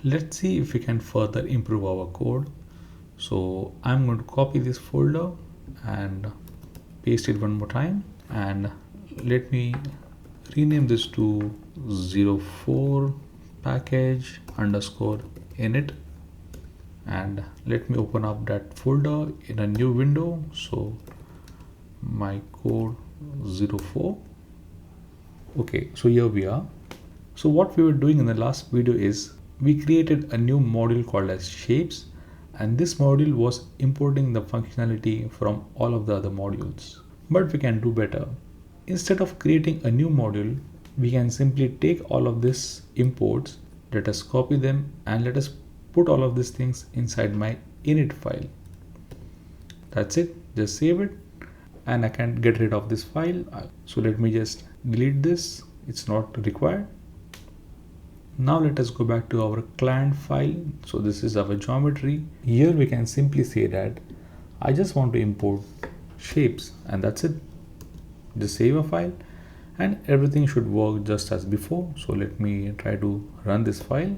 Let's see if we can further improve our code. So I'm going to copy this folder and paste it one more time, and let me rename this to 04 package underscore init, and let me open up that folder in a new window. So my code 04. Okay, so here we are. So what we were doing in the last video is we created a new module called as shapes, and this module was importing the functionality from all of the other modules. But we can do better. Instead of creating a new module, we can simply take all of this imports, let us copy them, and let us put all of these things inside my init file. That's it. Just save it, and I can get rid of this file. So let me just delete this. It's not required. Now let us go back to our client file. So this is our geometry. Here we can simply say that I just want to import shapes, and that's it. Just save a file and everything should work just as before. So let me try to run this file,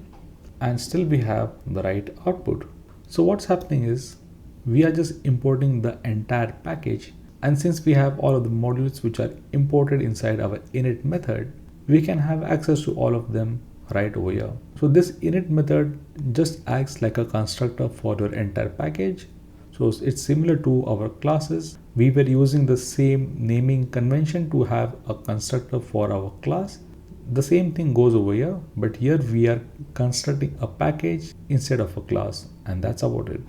and still we have the right output. So what's happening is we are just importing the entire package, and since we have all of the modules which are imported inside our init method, we can have access to all of them right over here. So this init method just acts like a constructor for your entire package. So it's similar to our classes. We were using the same naming convention to have a constructor for our class. The same thing goes over here, but here we are constructing a package instead of a class, and that's about it.